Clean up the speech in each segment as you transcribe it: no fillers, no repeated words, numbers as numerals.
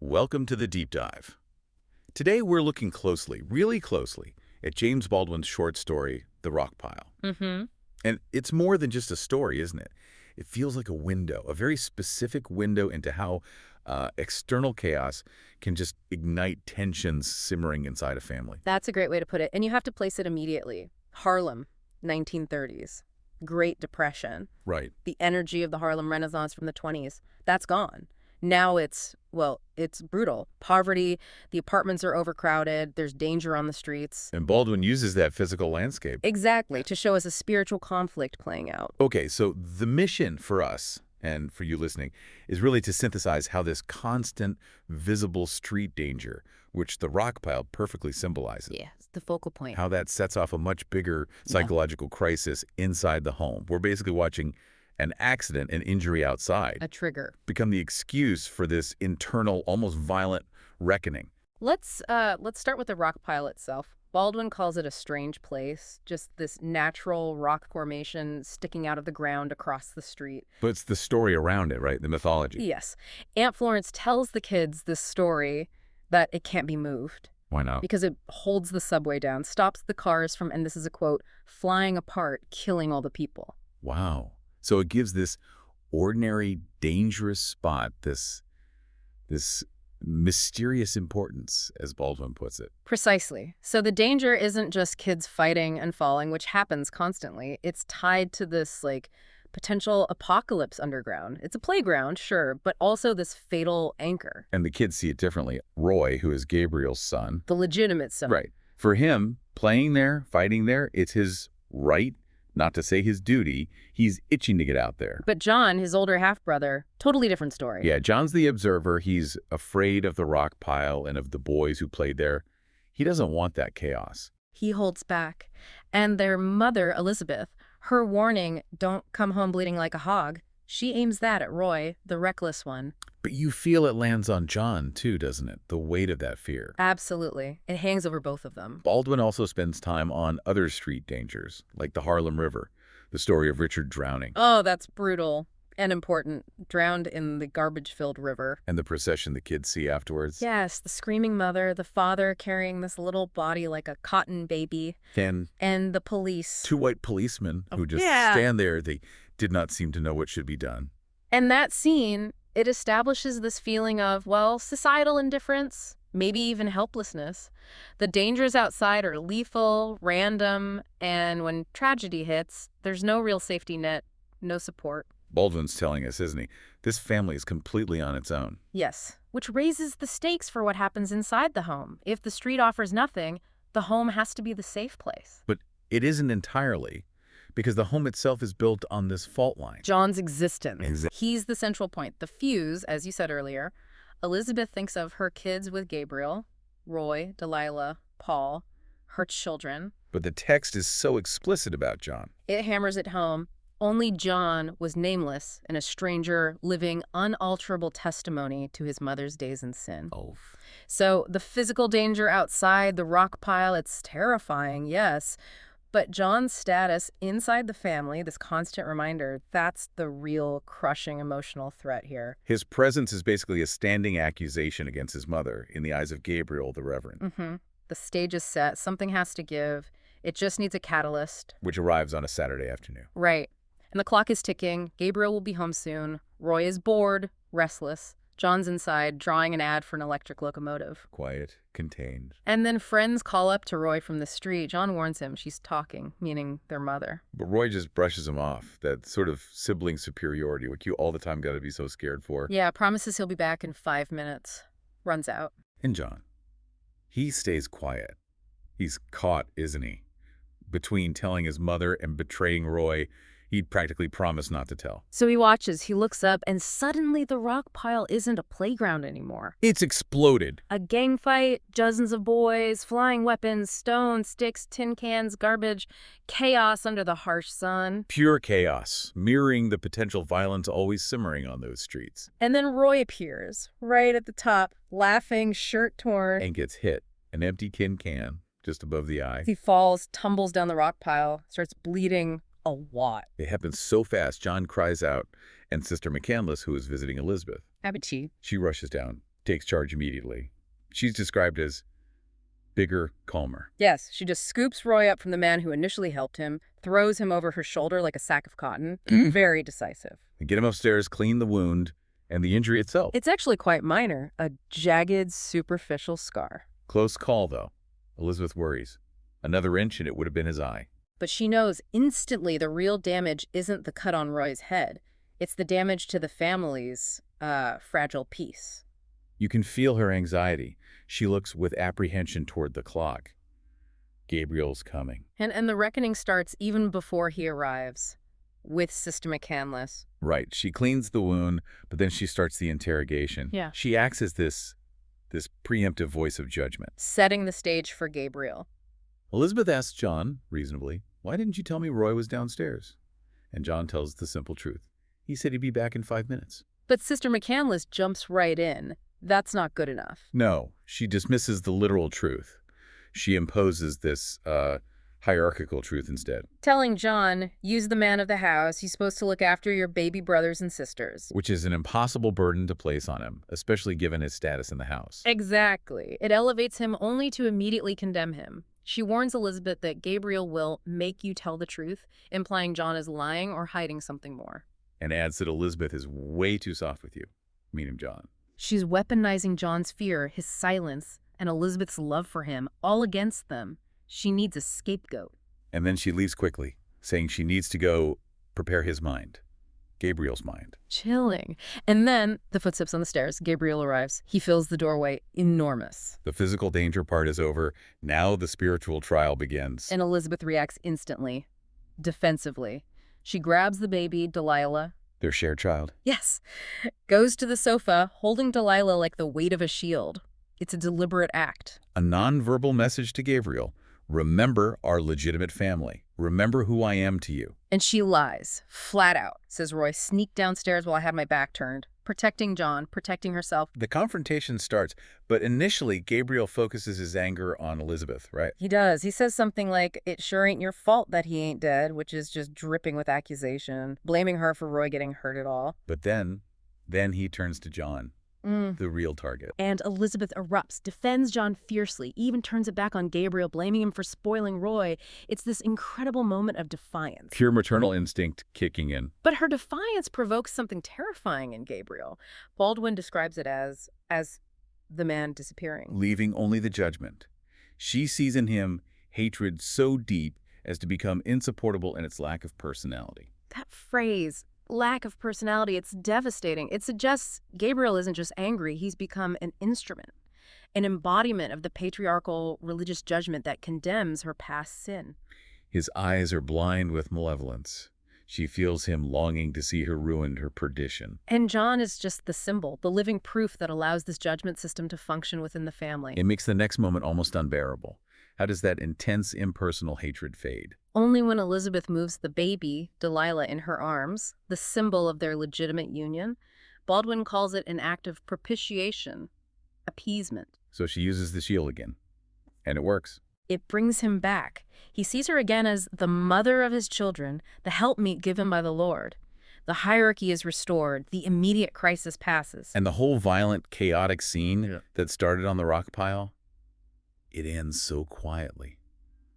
Welcome to the Deep Dive. Today we're looking closely, really closely, at James Baldwin's short story, The Rockpile. Mm-hmm. And it's more than just a story, isn't it? It feels like a window, a very specific window into how external chaos can just ignite tensions simmering inside a family. That's a great way to put it. And you have to place it immediately. Harlem, 1930s. Great Depression. Right. The energy of the Harlem Renaissance from the 20s. That's gone. Now it's brutal. Poverty, the apartments are overcrowded, there's danger on the streets. And Baldwin uses that physical landscape. Exactly, to show us a spiritual conflict playing out. Okay, so the mission for us, and for you listening, is really to synthesize how this constant, visible street danger, which the Rockpile perfectly symbolizes, Yeah, it's the focal point. how that sets off a much bigger psychological crisis inside the home. We're basically watching an accident and injury outside A trigger. become the excuse for this internal, almost violent reckoning. Let's start with the Rockpile itself. Baldwin calls it a strange place, just this natural rock formation sticking out of the ground across the street. But it's the story around it, right? The mythology. Yes. Aunt Florence tells the kids this story that it can't be moved Why not? because it holds the subway down, stops the cars from, and this is a quote, flying apart, killing all the people. Wow. So it gives this ordinary, dangerous spot this mysterious importance, as Baldwin puts it. Precisely. So the danger isn't just kids fighting and falling, which happens constantly. It's tied to this, potential apocalypse underground. It's a playground, sure, but also this fatal anchor. And the kids see it differently. Roy, who is Gabriel's son. The legitimate son. Right. For him, playing there, fighting there, it's his right, not to say his duty. He's itching to get out there. But John, his older half-brother, totally different story. Yeah, John's the observer. He's afraid of the rock pile and of the boys who played there. He doesn't want that chaos. He holds back. And their mother, Elizabeth, her warning, don't come home bleeding like a hog, she aims that at Roy, the reckless one. But you feel it lands on John, too, doesn't it? The weight of that fear. Absolutely. It hangs over both of them. Baldwin also spends time on other street dangers, like the Harlem River, the story of Richard drowning, Oh, that's brutal and important. Drowned in the garbage-filled river. and the procession the kids see afterwards. Yes, the screaming mother, the father carrying this little body like a cotton baby, Then and the police. two white policemen who just yeah. stand there. They did not seem to know what should be done. And that scene, it establishes this feeling of, societal indifference, maybe even helplessness. The dangers outside are lethal, random, and when tragedy hits, there's no real safety net, no support. Baldwin's telling us, isn't he? This family is completely on its own. Yes, which raises the stakes for what happens inside the home. If the street offers nothing, the home has to be the safe place. But it isn't entirely, because the home itself is built on this fault line. John's existence. Exa- He's the central point. The fuse, as you said earlier. Elizabeth thinks of her kids with Gabriel, Roy, Delilah, Paul, her children. But the text is so explicit about John. It hammers it home. Only John was nameless and a stranger living unalterable testimony to his mother's days in sin. Oh. So the physical danger outside the rock pile, it's terrifying, yes. But John's status inside the family, this constant reminder, that's the real crushing emotional threat here. His presence is basically a standing accusation against his mother in the eyes of Gabriel the Reverend, Mm-hmm. The stage is set. Something has to give. It just needs a catalyst. which arrives on a Saturday afternoon. Right. And the clock is ticking. Gabriel will be home soon. Roy is bored, restless. John's inside, drawing an ad for an electric locomotive. Quiet, contained. And then friends call up to Roy from the street. John warns him she's talking, meaning their mother. But Roy just brushes him off, that sort of sibling superiority, what you all the time got to be so scared for. Yeah, promises he'll be back in 5 minutes. Runs out. And John, he stays quiet. He's caught, isn't he? Between telling his mother and betraying Roy, he'd practically promised not to tell. So he watches, he looks up, and suddenly the rock pile isn't a playground anymore. It's exploded. A gang fight, dozens of boys, flying weapons, stones, sticks, tin cans, garbage, chaos under the harsh sun. Pure chaos, mirroring the potential violence always simmering on those streets. And then Roy appears, right at the top, laughing, shirt torn. And gets hit. An empty tin can, just above the eye. He falls, tumbles down the rock pile, starts bleeding a lot. It happens so fast, John cries out, and Sister McCandless, who is visiting Elizabeth, Abachi. she rushes down. takes charge immediately. She's described as bigger, calmer. Yes, she just scoops Roy up from the man who initially helped him, throws him over her shoulder like a sack of cotton. Very decisive. They get him upstairs, clean the wound, and the injury itself. It's actually quite minor, a jagged, superficial scar. Close call, though. Elizabeth worries. Another inch and it would have been his eye. But she knows instantly the real damage isn't the cut on Roy's head. It's the damage to the family's, fragile peace. You can feel her anxiety. She looks with apprehension toward the clock. Gabriel's coming. And the reckoning starts even before he arrives, with Sister McCandless. Right. She cleans the wound, but then she starts the interrogation. Yeah. She acts as this preemptive voice of judgment. Setting the stage for Gabriel. Elizabeth asks John, reasonably, "Why didn't you tell me Roy was downstairs?" And John tells the simple truth. He said he'd be back in 5 minutes. But Sister McCandless jumps right in. That's not good enough. No, she dismisses the literal truth. She imposes this hierarchical truth instead. Telling John, use the man of the house, he's supposed to look after your baby brothers and sisters. Which is an impossible burden to place on him, especially given his status in the house. Exactly. It elevates him only to immediately condemn him. She warns Elizabeth that Gabriel will make you tell the truth, implying John is lying or hiding something more. And adds that Elizabeth is way too soft with you, meaning John. She's weaponizing John's fear, his silence, and Elizabeth's love for him, all against them. She needs a scapegoat. And then she leaves quickly, saying she needs to go prepare his mind, Gabriel's mind. Chilling. And then, the footsteps on the stairs, Gabriel arrives. He fills the doorway, enormous. The physical danger part is over. Now the spiritual trial begins. And Elizabeth reacts instantly, defensively. She grabs the baby, Delilah. Their shared child. Yes. Goes to the sofa, holding Delilah like the weight of a shield. It's a deliberate act. A nonverbal message to Gabriel. Remember our legitimate family. Remember who I am to you. And she lies, flat out, says Roy. Sneaked downstairs while I had my back turned. Protecting John, protecting herself. The confrontation starts, but initially Gabriel focuses his anger on Elizabeth, right? He does. He says something like, it sure ain't your fault that he ain't dead, which is just dripping with accusation, blaming her for Roy getting hurt at all. But then he turns to John. The real target. And Elizabeth erupts, defends John fiercely, even turns it back on Gabriel, blaming him for spoiling Roy. It's this incredible moment of defiance. Pure maternal instinct kicking in. But her defiance provokes something terrifying in Gabriel. Baldwin describes it as the man disappearing. Leaving only the judgment. She sees in him hatred so deep as to become insupportable in its lack of personality. That phrase, lack of personality, it's devastating. It suggests Gabriel isn't just angry, he's become an instrument, an embodiment of the patriarchal religious judgment that condemns her past sin. His eyes are blind with malevolence. She feels him longing to see her ruined, her perdition. And John is just the symbol, the living proof that allows this judgment system to function within the family. It makes the next moment almost unbearable. How does that intense, impersonal hatred fade? Only when Elizabeth moves the baby, Delilah, in her arms, the symbol of their legitimate union. Baldwin calls it an act of propitiation, appeasement. So she uses the shield again. And it works. It brings him back. He sees her again as the mother of his children, the helpmeet given by the Lord. The hierarchy is restored. The immediate crisis passes. And the whole violent, chaotic scene that started on the Rockpile, it ends so quietly,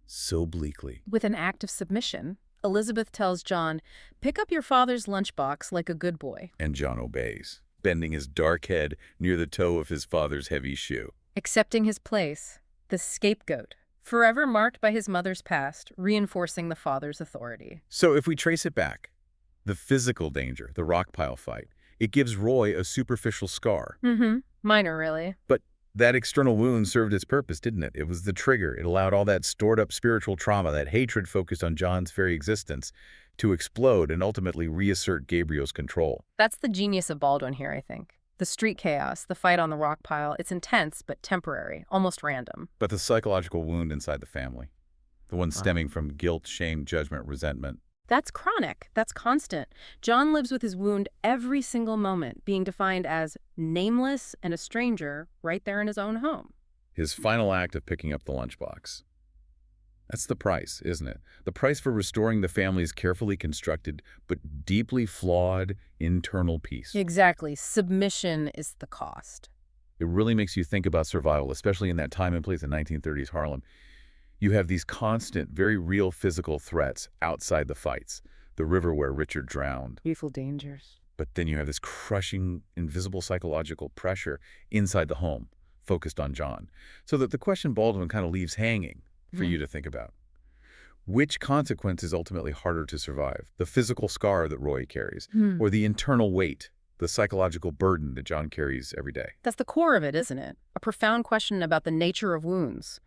so bleakly. With an act of submission, Elizabeth tells John, pick up your father's lunchbox like a good boy. And John obeys, bending his dark head near the toe of his father's heavy shoe. Accepting his place, the scapegoat, forever marked by his mother's past, reinforcing the father's authority. So if we trace it back, the physical danger, the Rockpile fight, it gives Roy a superficial scar. Minor, really. But that external wound served its purpose, didn't it? It was the trigger. It allowed all that stored-up spiritual trauma, that hatred focused on John's very existence, to explode and ultimately reassert Gabriel's control. That's the genius of Baldwin here, I think. The street chaos, the fight on the Rockpile, it's intense but temporary, almost random. But the psychological wound inside the family, the one stemming from guilt, shame, judgment, resentment, that's chronic. That's constant. John lives with his wound every single moment, being defined as nameless and a stranger right there in his own home. His final act of picking up the lunchbox. That's the price, isn't it? The price for restoring the family's carefully constructed but deeply flawed internal peace. Exactly. Submission is the cost. It really makes you think about survival, especially in that time and place in 1930s Harlem. You have these constant, very real physical threats outside the fights. The river where Richard drowned. Lethal dangers. But then you have this crushing, invisible psychological pressure inside the home, focused on John. So that the question Baldwin kind of leaves hanging for you to think about. Which consequence is ultimately harder to survive? The physical scar that Roy carries, or the internal weight, the psychological burden that John carries every day? That's the core of it, isn't it? A profound question about the nature of wounds.